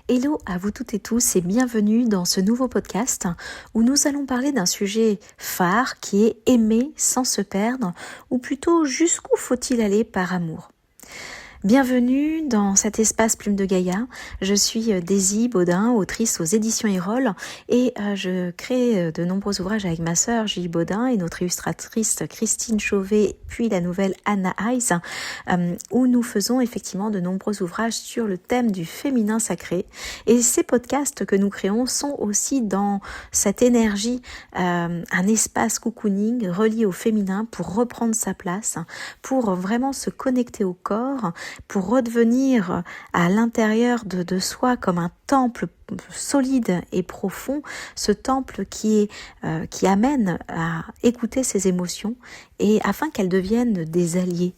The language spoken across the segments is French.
Hello à vous toutes et tous et bienvenue dans ce nouveau podcast où nous allons parler d'un sujet phare qui est aimer sans se perdre, ou plutôt jusqu'où faut-il aller par amour. Bienvenue dans cet espace Plume de Gaïa. Je suis Daisy Baudin, autrice aux éditions Erol, et je crée de nombreux ouvrages avec ma sœur Julie Baudin et notre illustratrice Christine Chauvet, puis la nouvelle Anna Eyes, où nous faisons effectivement de nombreux ouvrages sur le thème du féminin sacré. Et ces podcasts que nous créons sont aussi dans cette énergie, un espace cocooning relié au féminin pour reprendre sa place, pour vraiment se connecter au corps, pour redevenir à l'intérieur de soi comme un temple solide et profond, ce temple qui amène à écouter ses émotions et afin qu'elles deviennent des alliés.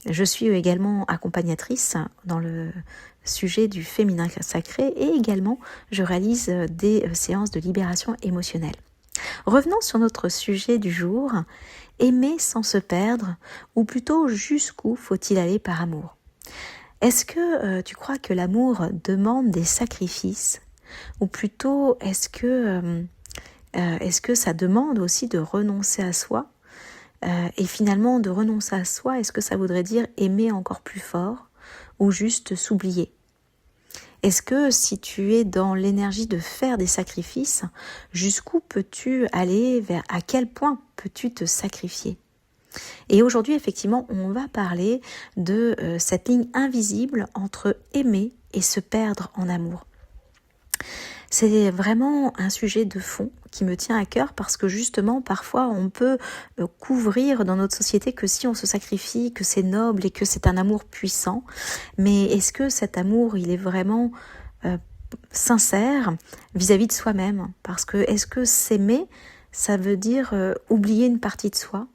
Je suis également accompagnatrice dans le sujet du féminin sacré et également je réalise des séances de libération émotionnelle. Revenons sur notre sujet du jour, aimer sans se perdre, ou plutôt jusqu'où faut-il aller par amour? Est-ce que tu crois que l'amour demande des sacrifices? Ou plutôt, est-ce que ça demande aussi de renoncer à soi? Et finalement, de renoncer à soi, est-ce que ça voudrait dire aimer encore plus fort? Ou juste s'oublier? Est-ce que si tu es dans l'énergie de faire des sacrifices, jusqu'où peux-tu aller, à quel point peux-tu te sacrifier? Et aujourd'hui, effectivement, on va parler de cette ligne invisible entre aimer et se perdre en amour. C'est vraiment un sujet de fond qui me tient à cœur parce que justement, parfois, on peut couvrir dans notre société que si on se sacrifie, que c'est noble et que c'est un amour puissant. Mais est-ce que cet amour, il est vraiment sincère vis-à-vis de soi-même? Parce que est-ce que s'aimer, ça veut dire oublier une partie de soi?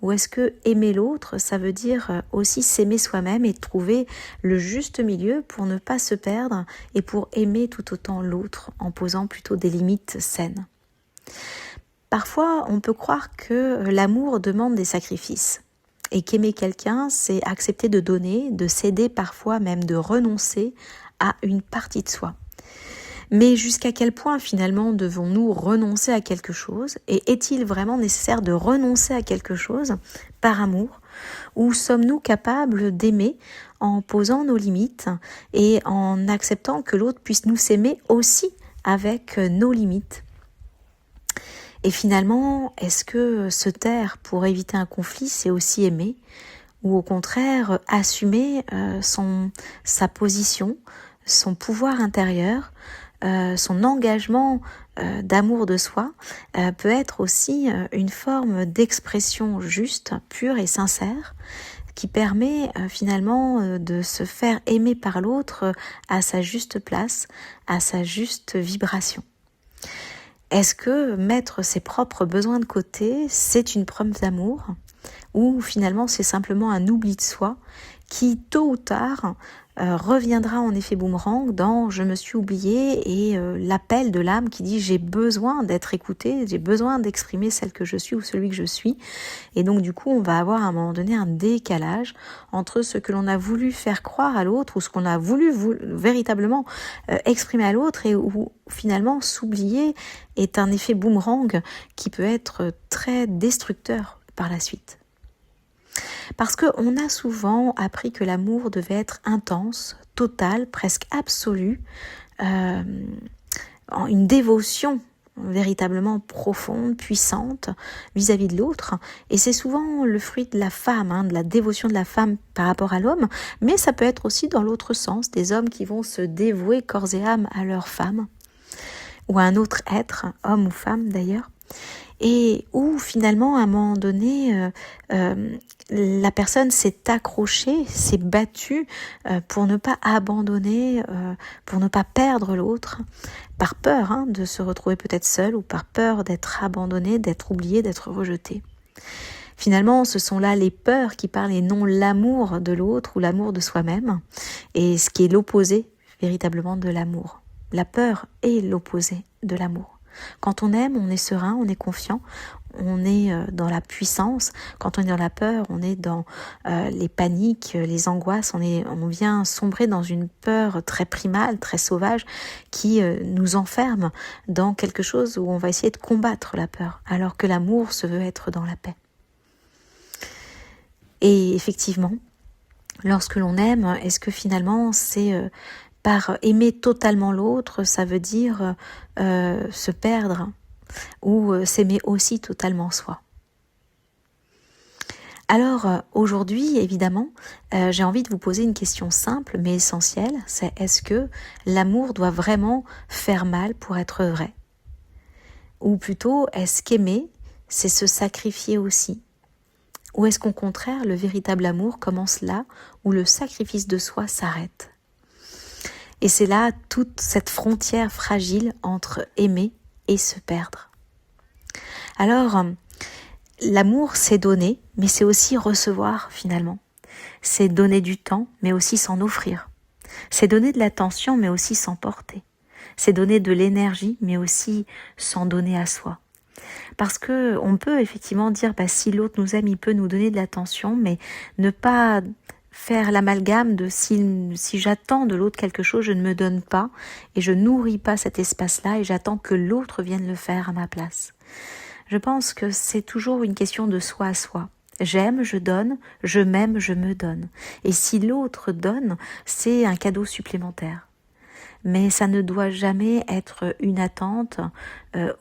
Ou est-ce que aimer l'autre, ça veut dire aussi s'aimer soi-même et trouver le juste milieu pour ne pas se perdre et pour aimer tout autant l'autre en posant plutôt des limites saines? Parfois, on peut croire que l'amour demande des sacrifices et qu'aimer quelqu'un, c'est accepter de donner, de céder parfois même de renoncer à une partie de soi. Mais jusqu'à quel point finalement devons-nous renoncer à quelque chose? Et est-il vraiment nécessaire de renoncer à quelque chose par amour? Ou sommes-nous capables d'aimer en posant nos limites et en acceptant que l'autre puisse nous s'aimer aussi avec nos limites? Et finalement, est-ce que se taire pour éviter un conflit, c'est aussi aimer? Ou au contraire, assumer sa position, son pouvoir intérieur, son engagement d'amour de soi peut être aussi une forme d'expression juste, pure et sincère qui permet finalement de se faire aimer par l'autre à sa juste place, à sa juste vibration. Est-ce que mettre ses propres besoins de côté, c'est une preuve d'amour? Ou finalement c'est simplement un oubli de soi qui tôt ou tard reviendra en effet boomerang dans je me suis oubliée et l'appel de l'âme qui dit j'ai besoin d'être écoutée, j'ai besoin d'exprimer celle que je suis ou celui que je suis. Et donc du coup on va avoir à un moment donné un décalage entre ce que l'on a voulu faire croire à l'autre ou ce qu'on a voulu véritablement exprimer à l'autre et où finalement s'oublier est un effet boomerang qui peut être très destructeur par la suite. Parce qu'on a souvent appris que l'amour devait être intense, total, presque absolu, une dévotion véritablement profonde, puissante vis-à-vis de l'autre. Et c'est souvent le fruit de la femme, de la dévotion de la femme par rapport à l'homme, mais ça peut être aussi dans l'autre sens, des hommes qui vont se dévouer corps et âme à leur femme, ou à un autre être, homme ou femme d'ailleurs. Et où finalement à un moment donné la personne s'est accrochée, s'est battue pour ne pas abandonner, pour ne pas perdre l'autre, par peur de se retrouver peut-être seule ou par peur d'être abandonnée, d'être oubliée, d'être rejetée. Finalement, ce sont là les peurs qui parlent et non l'amour de l'autre ou l'amour de soi-même, et ce qui est l'opposé véritablement de l'amour. La peur est l'opposé de l'amour. Quand on aime, on est serein, on est confiant, on est dans la puissance. Quand on est dans la peur, on est dans les paniques, les angoisses. On vient sombrer dans une peur très primale, très sauvage, qui nous enferme dans quelque chose où on va essayer de combattre la peur, alors que l'amour se veut être dans la paix. Et effectivement, lorsque l'on aime, est-ce que finalement c'est par aimer totalement l'autre, ça veut dire se perdre ou s'aimer aussi totalement soi? Alors aujourd'hui, évidemment, j'ai envie de vous poser une question simple mais essentielle, c'est est-ce que l'amour doit vraiment faire mal pour être vrai? Ou plutôt, est-ce qu'aimer, c'est se sacrifier aussi? Ou est-ce qu'au contraire, le véritable amour commence là où le sacrifice de soi s'arrête? Et c'est là toute cette frontière fragile entre aimer et se perdre. Alors, l'amour, c'est donner, mais c'est aussi recevoir finalement. C'est donner du temps, mais aussi s'en offrir. C'est donner de l'attention, mais aussi s'emporter. C'est donner de l'énergie, mais aussi s'en donner à soi. Parce que on peut effectivement dire, si l'autre nous aime, il peut nous donner de l'attention, mais ne pas faire l'amalgame de si j'attends de l'autre quelque chose, je ne me donne pas et je nourris pas cet espace-là et j'attends que l'autre vienne le faire à ma place. Je pense que c'est toujours une question de soi à soi. J'aime, je donne, je m'aime, je me donne. Et si l'autre donne, c'est un cadeau supplémentaire. Mais ça ne doit jamais être une attente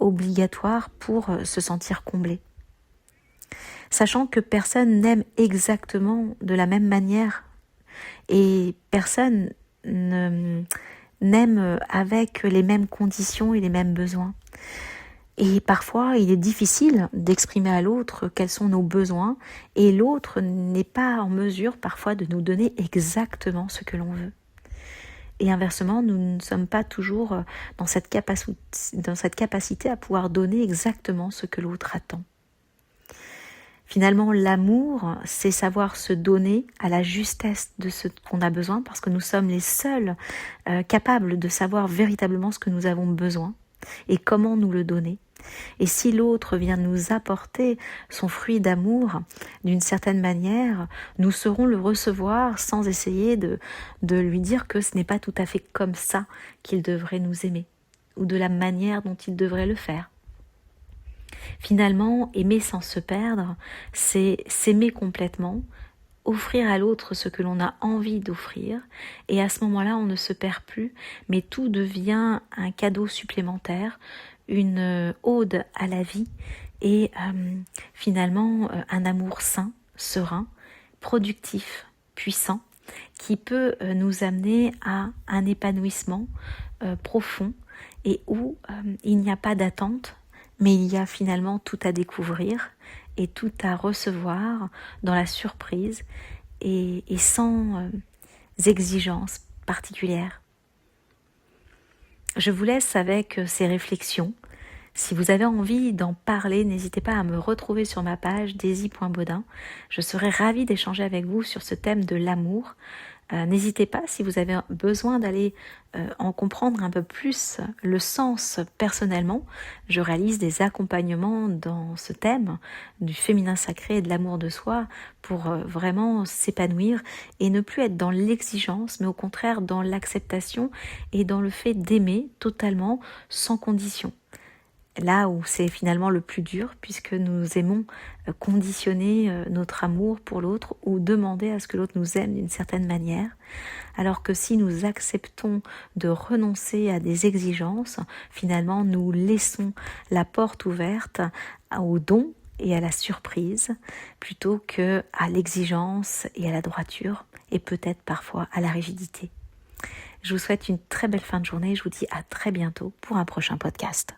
obligatoire pour se sentir comblé. Sachant que personne n'aime exactement de la même manière et personne n'aime avec les mêmes conditions et les mêmes besoins. Et parfois, il est difficile d'exprimer à l'autre quels sont nos besoins et l'autre n'est pas en mesure parfois de nous donner exactement ce que l'on veut. Et inversement, nous ne sommes pas toujours dans cette capacité à pouvoir donner exactement ce que l'autre attend. Finalement, l'amour, c'est savoir se donner à la justesse de ce qu'on a besoin parce que nous sommes les seuls capables de savoir véritablement ce que nous avons besoin et comment nous le donner. Et si l'autre vient nous apporter son fruit d'amour d'une certaine manière, nous saurons le recevoir sans essayer de lui dire que ce n'est pas tout à fait comme ça qu'il devrait nous aimer ou de la manière dont il devrait le faire. Finalement, aimer sans se perdre, c'est s'aimer complètement, offrir à l'autre ce que l'on a envie d'offrir, et à ce moment-là, on ne se perd plus, mais tout devient un cadeau supplémentaire, une ode à la vie, et finalement un amour sain, serein, productif, puissant, qui peut nous amener à un épanouissement profond, et où il n'y a pas d'attente, mais il y a finalement tout à découvrir et tout à recevoir dans la surprise et sans exigences particulières. Je vous laisse avec ces réflexions. Si vous avez envie d'en parler, n'hésitez pas à me retrouver sur ma page daisy.baudin. Je serai ravie d'échanger avec vous sur ce thème de l'amour. N'hésitez pas, si vous avez besoin d'aller en comprendre un peu plus le sens personnellement, je réalise des accompagnements dans ce thème du féminin sacré et de l'amour de soi pour vraiment s'épanouir et ne plus être dans l'exigence, mais au contraire dans l'acceptation et dans le fait d'aimer totalement sans condition. Là où c'est finalement le plus dur, puisque nous aimons conditionner notre amour pour l'autre ou demander à ce que l'autre nous aime d'une certaine manière, alors que si nous acceptons de renoncer à des exigences, finalement nous laissons la porte ouverte au don et à la surprise, plutôt que à l'exigence et à la droiture, et peut-être parfois à la rigidité. Je vous souhaite une très belle fin de journée, je vous dis à très bientôt pour un prochain podcast.